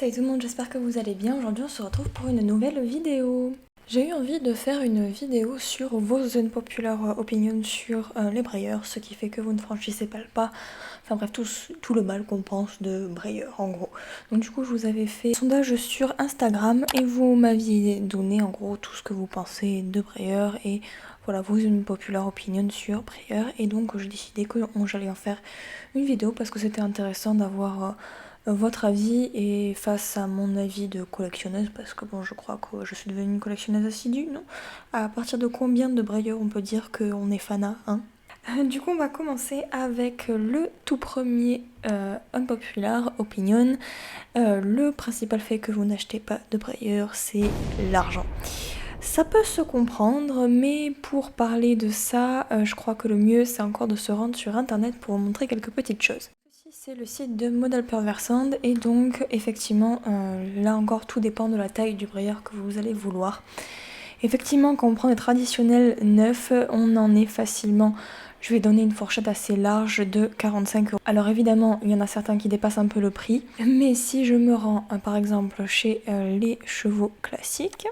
Salut tout le monde, j'espère que vous allez bien. Aujourd'hui on se retrouve pour une nouvelle vidéo. J'ai eu envie de faire une vidéo sur vos unpopular opinions sur les brayeurs, ce qui fait que vous ne franchissez pas le pas. Enfin bref, tout le mal qu'on pense de brayeurs en gros. Donc du coup je vous avais fait un sondage sur Instagram et vous m'aviez donné en gros tout ce que vous pensez de brayeurs et voilà vos unpopular opinions sur brayeurs. Et donc j'ai décidé que j'allais en faire une vidéo parce que c'était intéressant d'avoir votre avis et face à mon avis de collectionneuse, parce que bon, je crois que je suis devenue une collectionneuse assidue, non? À partir de combien de brayeurs on peut dire qu'on est fanat, hein? Du coup, on va commencer avec le tout premier unpopular opinion. Le principal fait que vous n'achetez pas de brayeurs, c'est l'argent. Ça peut se comprendre, mais pour parler de ça, je crois que le mieux, c'est encore de se rendre sur internet pour vous montrer quelques petites choses. C'est le site de Model Perversand et donc effectivement là encore tout dépend de la taille du brayeur que vous allez vouloir. Effectivement quand on prend des traditionnels neufs on en est facilement, je vais donner une fourchette assez large de 45 €. Alors évidemment il y en a certains qui dépassent un peu le prix, mais si je me rends par exemple chez les chevaux classiques,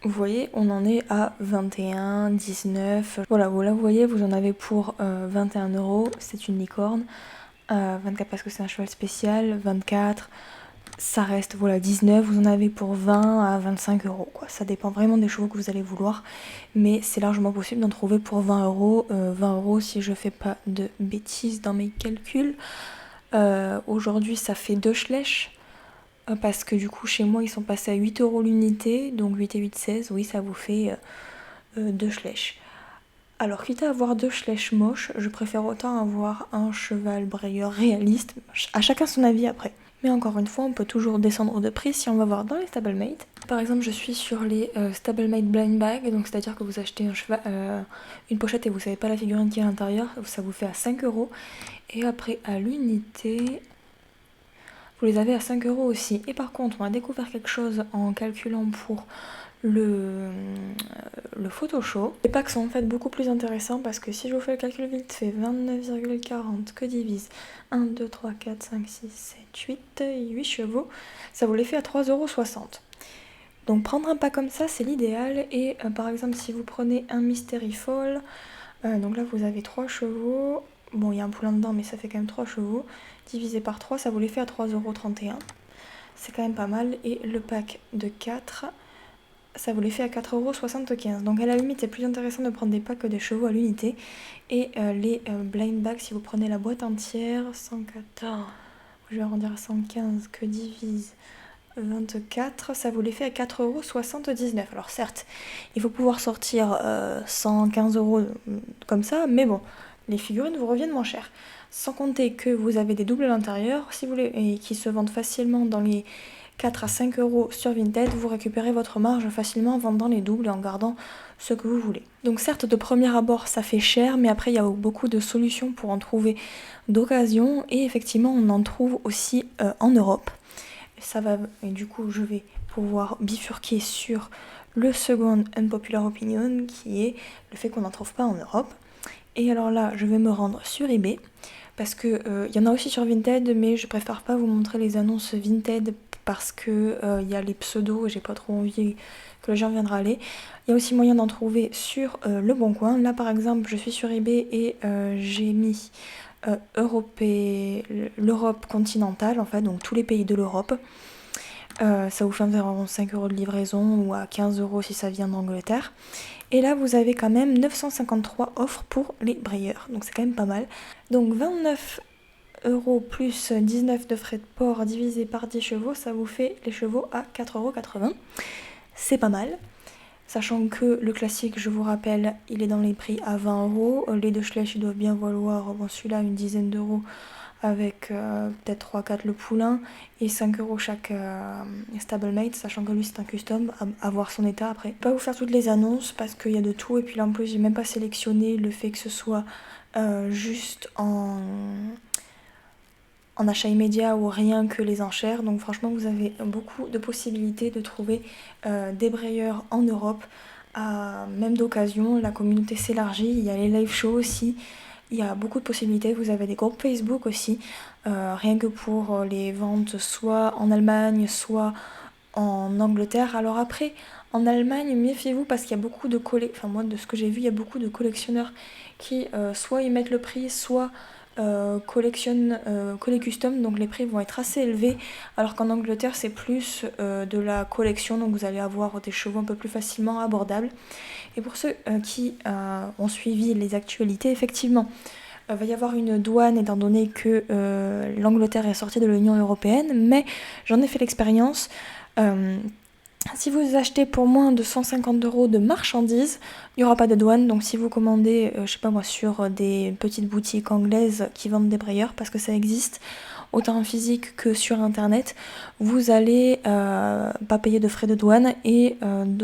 vous voyez, on en est à 21, 19. Voilà, là vous voyez, vous en avez pour 21 €, c'est une licorne. 24 parce que c'est un cheval spécial, 24, ça reste voilà 19, vous en avez pour 20 à 25 € quoi. Ça dépend vraiment des chevaux que vous allez vouloir, mais c'est largement possible d'en trouver pour 20 €. 20 € si je fais pas de bêtises dans mes calculs. Aujourd'hui ça fait 2 schlech. Parce que du coup chez moi ils sont passés à 8 € l'unité, donc 8 et 8, 16, oui ça vous fait 2 schlech. Alors quitte à avoir 2 schlech moches, je préfère autant avoir un cheval brayeur réaliste, à chacun son avis après. Mais encore une fois, on peut toujours descendre de prix si on va voir dans les stablemate. Par exemple, je suis sur les stablemate blind bag, donc c'est-à-dire que vous achetez un cheval, une pochette et vous savez pas la figurine qui est à l'intérieur, ça vous fait à 5 €. Et après à l'unité, vous les avez à 5 € aussi. Et par contre, on a découvert quelque chose en calculant pour le Photoshop. Les packs sont en fait beaucoup plus intéressants parce que si je vous fais le calcul vite fait, 29,40 que divise 1, 2, 3, 4, 5, 6, 7, 8 chevaux, ça vous les fait à 3,60 €. Donc prendre un pack comme ça c'est l'idéal. Et par exemple si vous prenez un Mystery Fall, donc là vous avez 3 chevaux, bon il y a un poulain dedans mais ça fait quand même 3 chevaux, divisé par 3 ça vous les fait à 3,31 €. C'est quand même pas mal. Et le pack de 4, ça vous les fait à 4,75 €. Donc à la limite c'est plus intéressant de prendre des packs que des chevaux à l'unité. Et les blind bags, si vous prenez la boîte entière, 114, je vais arrondir à 115 que divise 24, ça vous les fait à 4,79 €. Alors certes, il faut pouvoir sortir 115 € comme ça, mais bon, les figurines vous reviennent moins cher. Sans compter que vous avez des doubles à l'intérieur, si vous voulez, et qui se vendent facilement dans les 4 à 5 € sur Vinted, vous récupérez votre marge facilement en vendant les doubles et en gardant ce que vous voulez. Donc certes, de premier abord, ça fait cher, mais après, il y a beaucoup de solutions pour en trouver d'occasion. Et effectivement, on en trouve aussi en Europe. Et du coup, je vais pouvoir bifurquer sur le second unpopular opinion, qui est le fait qu'on n'en trouve pas en Europe. Et alors là, je vais me rendre sur eBay, parce que y en a aussi sur Vinted, mais je préfère pas vous montrer les annonces Vinted parce que y a les pseudos et j'ai pas trop envie que les gens viennent râler. Il y a aussi moyen d'en trouver sur Le Bon Coin. Là par exemple, je suis sur eBay et j'ai mis l'Europe continentale, en fait, donc tous les pays de l'Europe. Ça vous fait environ 5 € de livraison ou à 15 € si ça vient d'Angleterre. Et là, vous avez quand même 953 offres pour les brayeurs. Donc c'est quand même pas mal. Donc 29 € plus 19 de frais de port divisé par 10 chevaux, ça vous fait les chevaux à 4,80 €. C'est pas mal. Sachant que le classique, je vous rappelle, il est dans les prix à 20 €. Les deux schlech, ils doivent bien valoir, bon celui-là, une dizaine d'euros avec peut-être 3-4 le poulain et 5 € chaque stablemate, sachant que lui c'est un custom, à voir son état après. Je vais pas vous faire toutes les annonces parce qu'il y a de tout et puis là en plus j'ai même pas sélectionné le fait que ce soit juste en achat immédiat ou rien que les enchères. Donc franchement vous avez beaucoup de possibilités de trouver des brayeurs en Europe, même d'occasion. La communauté s'élargit, il y a les live shows aussi. Il y a beaucoup de possibilités, vous avez des groupes Facebook aussi, rien que pour les ventes soit en Allemagne, soit en Angleterre. Alors après, en Allemagne, méfiez-vous parce qu'il y a beaucoup de enfin moi de ce que j'ai vu, il y a beaucoup de collectionneurs qui soit ils mettent le prix, soit collectionnent collé custom, donc les prix vont être assez élevés, alors qu'en Angleterre c'est plus de la collection, donc vous allez avoir des chevaux un peu plus facilement abordables. Et pour ceux qui ont suivi les actualités, effectivement, va y avoir une douane étant donné que l'Angleterre est sortie de l'Union européenne, mais j'en ai fait l'expérience. Si vous achetez pour moins de 150 € de marchandises, il n'y aura pas de douane. Donc si vous commandez, je sais pas moi, sur des petites boutiques anglaises qui vendent des brayeurs, parce que ça existe, autant en physique que sur internet, vous allez pas payer de frais de douane. Et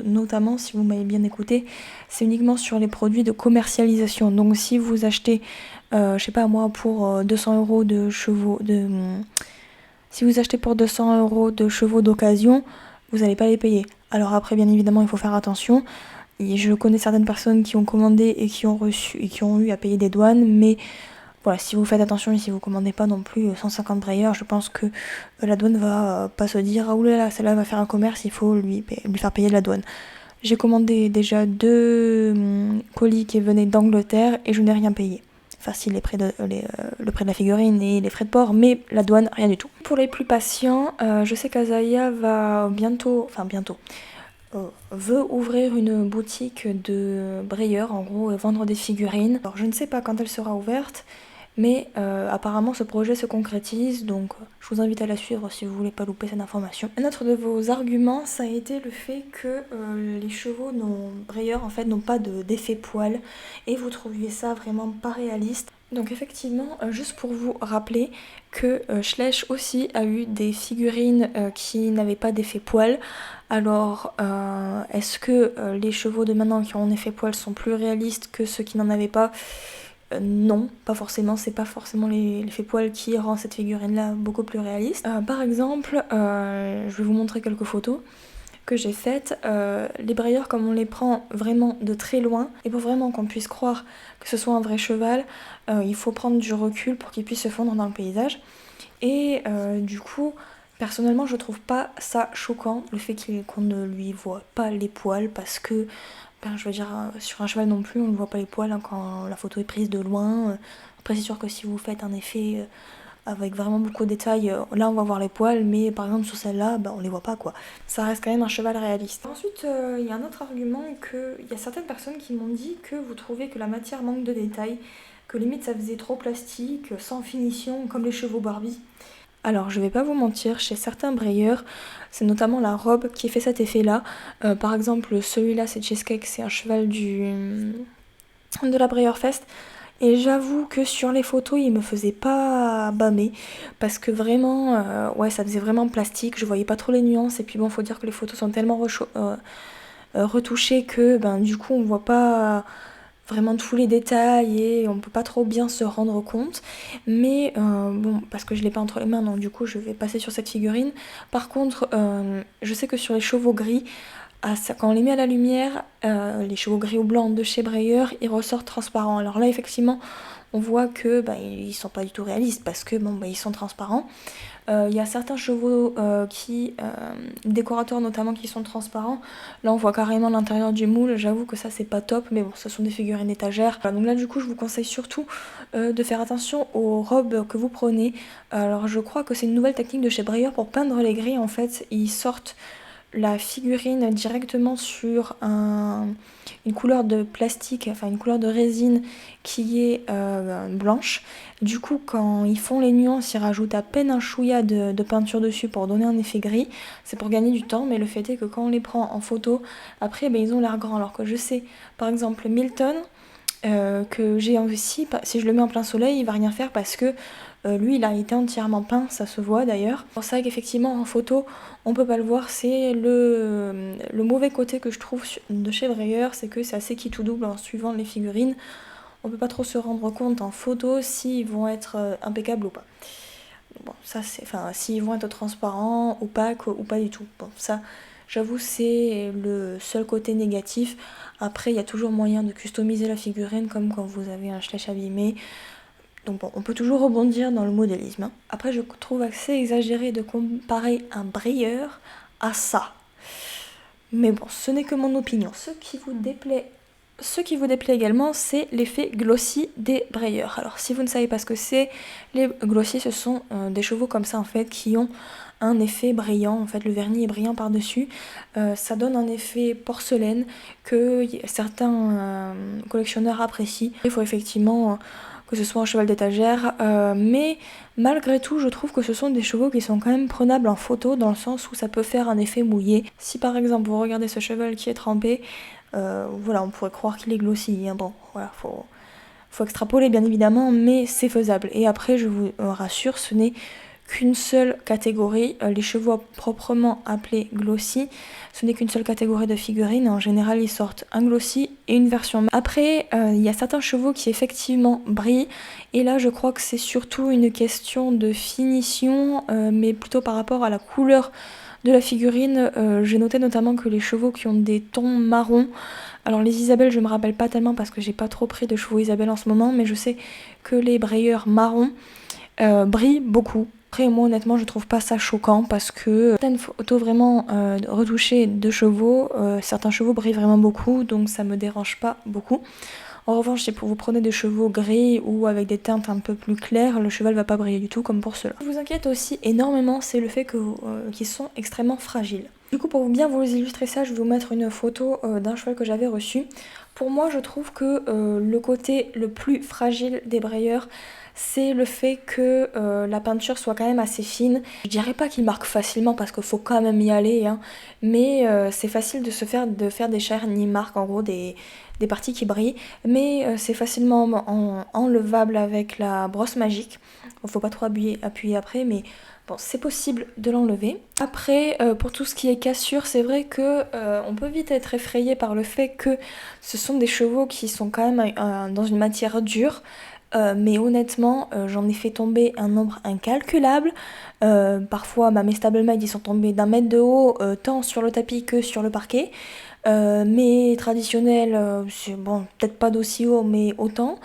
notamment, si vous m'avez bien écouté, c'est uniquement sur les produits de commercialisation. Donc si vous achetez, je sais pas moi, pour 200 € de chevaux, si vous achetez pour 200 € de chevaux d'occasion, vous n'allez pas les payer. Alors après, bien évidemment, il faut faire attention. Et je connais certaines personnes qui ont commandé et qui ont reçu et qui ont eu à payer des douanes, mais voilà, si vous faites attention et si vous commandez pas non plus 150 brayeurs, je pense que la douane va pas se dire ah oulala, celle-là va faire un commerce, il faut lui faire payer de la douane. J'ai commandé déjà 2 colis qui venaient d'Angleterre et je n'ai rien payé. Enfin si le prix de la figurine et les frais de port, mais la douane, rien du tout. Pour les plus patients, je sais qu'Azaya va bientôt, veut ouvrir une boutique de brayeurs, en gros, et vendre des figurines. Alors je ne sais pas quand elle sera ouverte, mais apparemment ce projet se concrétise, donc je vous invite à la suivre si vous voulez pas louper cette information. Un autre de vos arguments, ça a été le fait que les chevaux brayeurs en fait n'ont pas d'effet poil, et vous trouviez ça vraiment pas réaliste. Donc effectivement, juste pour vous rappeler que Schleich aussi a eu des figurines qui n'avaient pas d'effet poil. Alors, est-ce que les chevaux de maintenant qui ont un effet poil sont plus réalistes que ceux qui n'en avaient pas ? Non, pas forcément, c'est pas forcément l'effet poil qui rend cette figurine-là beaucoup plus réaliste. Par exemple, je vais vous montrer quelques photos que j'ai faites. Les brayeurs, comme on les prend vraiment de très loin, et pour vraiment qu'on puisse croire que ce soit un vrai cheval, il faut prendre du recul pour qu'il puisse se fondre dans le paysage. Et du coup, personnellement, je trouve pas ça choquant, le fait qu'on ne lui voit pas les poils, parce que je veux dire, sur un cheval non plus, on ne voit pas les poils hein, quand la photo est prise de loin. Après, c'est sûr que si vous faites un effet avec vraiment beaucoup de détails, là on va voir les poils, mais par exemple sur celle-là, on les voit pas quoi. Ça reste quand même un cheval réaliste. Ensuite, il y a un autre argument il y a certaines personnes qui m'ont dit que vous trouvez que la matière manque de détails, que limite ça faisait trop plastique, sans finition, comme les chevaux Barbie. Alors je vais pas vous mentir, chez certains brayeurs, c'est notamment la robe qui fait cet effet-là. Par exemple, celui-là c'est Cheesecake, c'est un cheval de la Breyer Fest. Et j'avoue que sur les photos, il me faisait pas bâmer. Parce que vraiment, ouais, ça faisait vraiment plastique, je voyais pas trop les nuances. Et puis bon, faut dire que les photos sont tellement retouchées que du coup on voit pas vraiment tous les détails et on peut pas trop bien se rendre compte, mais bon, parce que je l'ai pas entre les mains, donc du coup je vais passer sur cette figurine. Par contre, je sais que sur les chevaux gris, quand on les met à la lumière, les chevaux gris ou blancs de chez Breyer, ils ressortent transparents. Alors là effectivement on voit que ils sont pas du tout réalistes parce que ils sont transparents. Il y a certains chevaux décorateurs notamment, qui sont transparents. Là, on voit carrément l'intérieur du moule. J'avoue que ça, c'est pas top, mais bon, ce sont des figurines étagères. Donc là, du coup, je vous conseille surtout de faire attention aux robes que vous prenez. Alors, je crois que c'est une nouvelle technique de chez Breyer pour peindre les grilles. En fait, ils sortent la figurine directement sur une couleur de plastique, enfin une couleur de résine qui est blanche. Du coup, quand ils font les nuances, ils rajoutent à peine un chouïa de peinture dessus pour donner un effet gris. C'est pour gagner du temps, mais le fait est que quand on les prend en photo, après ils ont l'air grands. Alors que je sais, par exemple, Milton, que j'ai aussi, si je le mets en plein soleil, il va rien faire parce que lui il a été entièrement peint, ça se voit d'ailleurs. C'est pour ça qu'effectivement en photo on peut pas le voir, c'est le mauvais côté que je trouve de chez Breyer, c'est que c'est assez qui tout double en suivant les figurines. On peut pas trop se rendre compte en photo s'ils vont être impeccables ou pas. Bon, ça c'est, s'ils vont être transparents, opaques ou pas du tout. Bon, ça J'avoue, c'est le seul côté négatif. Après, il y a toujours moyen de customiser la figurine comme quand vous avez un Schleich abîmé. Donc bon, on peut toujours rebondir dans le modélisme, hein. Après, je trouve assez exagéré de comparer un brilleur à ça. Mais bon, ce n'est que mon opinion. Ce qui vous déplaît également, c'est l'effet glossy des brayeurs. Alors, si vous ne savez pas ce que c'est, les glossy, ce sont des chevaux comme ça, en fait, qui ont un effet brillant. En fait, le vernis est brillant par-dessus. Ça donne un effet porcelaine que certains collectionneurs apprécient. Il faut effectivement que ce soit un cheval d'étagère, mais malgré tout, je trouve que ce sont des chevaux qui sont quand même prenables en photo, dans le sens où ça peut faire un effet mouillé. Si par exemple vous regardez ce cheval qui est trempé, voilà, on pourrait croire qu'il est glossy, hein. Bon, voilà, faut extrapoler bien évidemment, mais c'est faisable. Et après, je vous rassure, ce n'est qu'une seule catégorie. Les chevaux proprement appelés glossy, ce n'est qu'une seule catégorie de figurines. En général, ils sortent un glossy et une version. Après, il y a certains chevaux qui effectivement brillent. Et là, je crois que c'est surtout une question de finition, mais plutôt par rapport à la couleur de la figurine. J'ai noté notamment que les chevaux qui ont des tons marrons, alors les Isabelle, je me rappelle pas tellement parce que j'ai pas trop pris de chevaux Isabelle en ce moment, mais je sais que les brayeurs marrons brillent beaucoup. Après, moi honnêtement, je trouve pas ça choquant parce que certaines photos vraiment retouchées de chevaux, certains chevaux brillent vraiment beaucoup, donc ça me dérange pas beaucoup. En revanche, si vous prenez des chevaux gris ou avec des teintes un peu plus claires, le cheval va pas briller du tout comme pour cela. Ce qui vous inquiète aussi énormément, c'est le fait qu'ils sont extrêmement fragiles. Du coup, pour bien vous illustrer ça, je vais vous mettre une photo d'un cheval que j'avais reçu. Pour moi, je trouve que le côté le plus fragile des brayeurs, c'est le fait que la peinture soit quand même assez fine. Je dirais pas qu'il marque facilement parce qu'il faut quand même y aller, hein, mais c'est facile de faire des shiny marques, en gros des parties qui brillent, mais c'est facilement enlevable avec la brosse magique. Faut pas trop appuyer après, mais bon, c'est possible de l'enlever. Après, pour tout ce qui est cassure, c'est vrai que on peut vite être effrayé par le fait que ce sont des chevaux qui sont quand même dans une matière dure. Mais honnêtement, j'en ai fait tomber un nombre incalculable. Parfois, mes stablemate, ils sont tombés d'1 mètre de haut, tant sur le tapis que sur le parquet. Mes traditionnels, c'est bon, peut-être pas d'aussi haut, mais autant.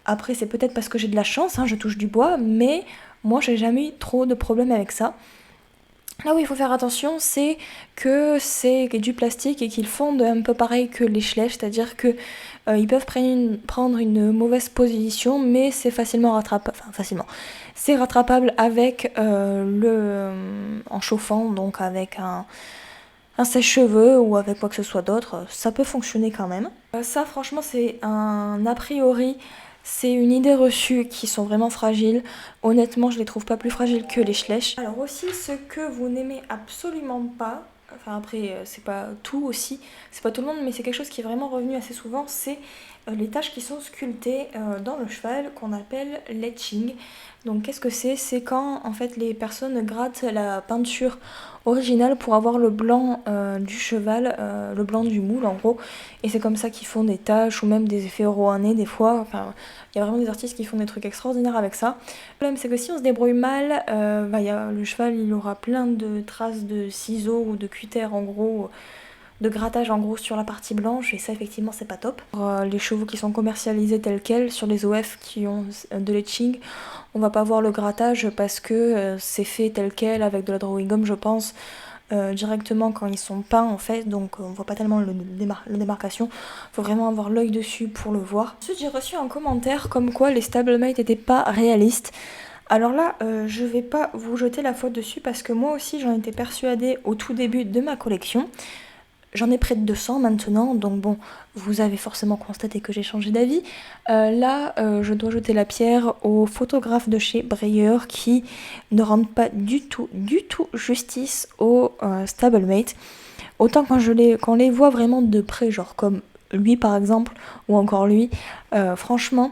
Après, c'est peut-être parce que j'ai de la chance, hein, je touche du bois, mais moi, j'ai jamais eu trop de problèmes avec ça. Là où il faut faire attention, c'est que c'est du plastique et qu'ils fondent un peu pareil que les Schleich, c'est-à-dire que ils peuvent prendre une mauvaise position, mais c'est facilement rattrapable. Enfin, facilement. C'est rattrapable avec en chauffant, donc avec un sèche-cheveux ou avec quoi que ce soit d'autre. Ça peut fonctionner quand même. Ça, franchement, c'est un a priori. C'est une idée reçue qui sont vraiment fragiles. Honnêtement, je les trouve pas plus fragiles que les Schleich. Alors aussi, ce que vous n'aimez absolument pas, enfin après, c'est pas tout aussi, c'est pas tout le monde, mais c'est quelque chose qui est vraiment revenu assez souvent, c'est les taches qui sont sculptées dans le cheval, qu'on appelle l'etching. Donc qu'est-ce que c'est? C'est quand en fait les personnes grattent la peinture originale pour avoir le blanc du cheval, le blanc du moule en gros, et c'est comme ça qu'ils font des taches ou même des effets rohanais des fois. Enfin, il y a vraiment des artistes qui font des trucs extraordinaires avec ça. Le problème, c'est que si on se débrouille mal, le cheval il aura plein de traces de ciseaux ou de cutter en gros, de grattage en gros sur la partie blanche, et ça effectivement c'est pas top. Pour les chevaux qui sont commercialisés tels quels sur les OF qui ont de l'etching, on va pas voir le grattage parce que c'est fait tel quel avec de la drawing gum je pense. Directement quand ils sont peints en fait, donc on voit pas tellement la démarcation. Faut vraiment avoir l'œil dessus pour le voir. Ensuite, j'ai reçu un commentaire comme quoi les stablemate n'étaient pas réalistes. Alors là, je vais pas vous jeter la faute dessus parce que moi aussi j'en étais persuadée au tout début de ma collection. J'en ai près de 200 maintenant, donc bon, vous avez forcément constaté que j'ai changé d'avis. Là, je dois jeter la pierre aux photographes de chez Breyer qui ne rendent pas du tout justice aux stablemate. Autant quand on les voit vraiment de près, genre comme lui par exemple, ou encore lui, franchement,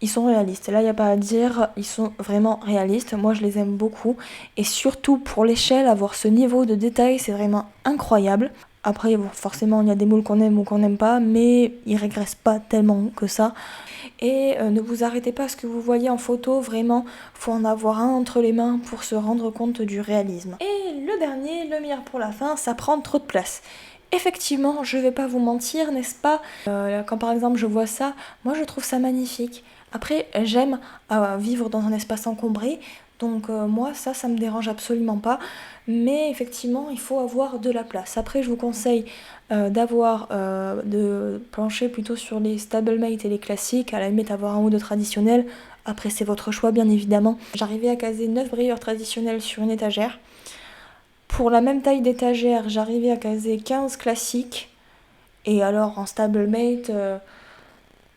ils sont réalistes. Là, il n'y a pas à dire, ils sont vraiment réalistes. Moi, je les aime beaucoup. Et surtout, pour l'échelle, avoir ce niveau de détail, c'est vraiment incroyable. Après, bon, forcément, il y a des moules qu'on aime ou qu'on n'aime pas, mais ils régressent pas tellement que ça. et ne vous arrêtez pas à ce que vous voyez en photo, vraiment, faut en avoir un entre les mains pour se rendre compte du réalisme. Et le dernier, le meilleur pour la fin, ça prend trop de place. Effectivement, je vais pas vous mentir, n'est-ce pas, quand par exemple je vois ça, moi je trouve ça magnifique. Après, j'aime vivre dans un espace encombré, donc moi ça me dérange absolument pas, mais effectivement il faut avoir de la place. Après je vous conseille de plancher plutôt sur les stablemate et les classiques, à la limite avoir un ou deux traditionnels, après c'est votre choix bien évidemment. J'arrivais à caser 9 brayeurs traditionnels sur une étagère. Pour la même taille d'étagère, j'arrivais à caser 15 classiques. Et alors en stablemate,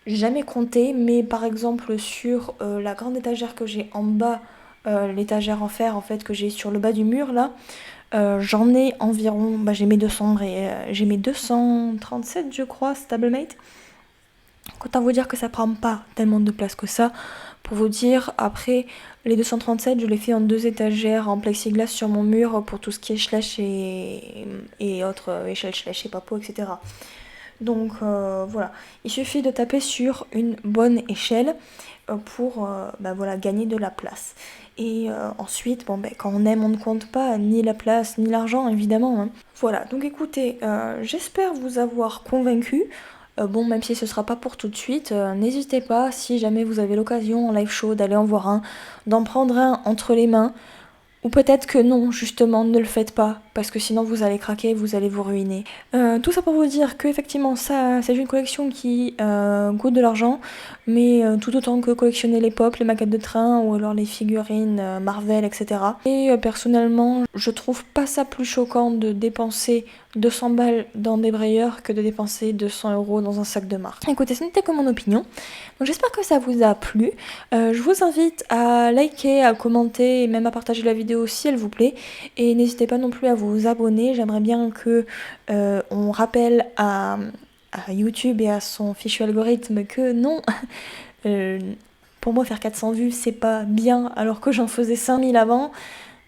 j'ai jamais compté, mais par exemple sur la grande étagère que j'ai en bas, l'étagère en fer en fait que j'ai sur le bas du mur là, j'en ai environ, j'ai mes 237 je crois stablemate. Autant vous dire que ça prend pas tellement de place que ça. Pour vous dire, après les 237, je les fais en 2 étagères en plexiglas sur mon mur pour tout ce qui est schlech et autres échelles schlech et papo, etc. Donc voilà, il suffit de taper sur une bonne échelle pour voilà, gagner de la place. Et ensuite, quand on aime, on ne compte pas ni la place ni l'argent, évidemment. Hein. Voilà, donc écoutez, j'espère vous avoir convaincu. Bon, même si ce sera pas pour tout de suite, n'hésitez pas, si jamais vous avez l'occasion en live show d'aller en voir un, d'en prendre un entre les mains. Ou peut-être que non, justement, ne le faites pas, parce que sinon vous allez craquer, vous allez vous ruiner. Tout ça pour vous dire que effectivement, ça, c'est une collection qui coûte de l'argent, mais tout autant que collectionner les pop, les maquettes de train, ou alors les figurines Marvel, etc. Et personnellement, je trouve pas ça plus choquant de dépenser 200 balles dans des brayeurs que de dépenser 200 € dans un sac de marque. Écoutez, ce n'était que mon opinion. Donc j'espère que ça vous a plu. Je vous invite à liker, à commenter et même à partager la vidéo si elle vous plaît. Et n'hésitez pas non plus à vous abonner. J'aimerais bien que on rappelle à YouTube et à son fichu algorithme que non, pour moi faire 400 vues c'est pas bien alors que j'en faisais 5000 avant.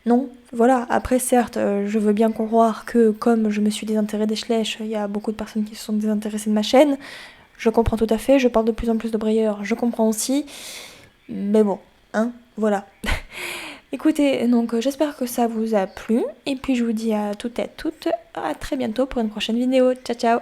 Non, voilà, après certes, je veux bien croire que comme je me suis désintéressée des schlech, il y a beaucoup de personnes qui se sont désintéressées de ma chaîne. Je comprends tout à fait, je parle de plus en plus de brayeurs, je comprends aussi. Mais bon, hein, voilà. Écoutez, donc j'espère que ça vous a plu. Et puis je vous dis à toutes et à toutes, à très bientôt pour une prochaine vidéo. Ciao ciao.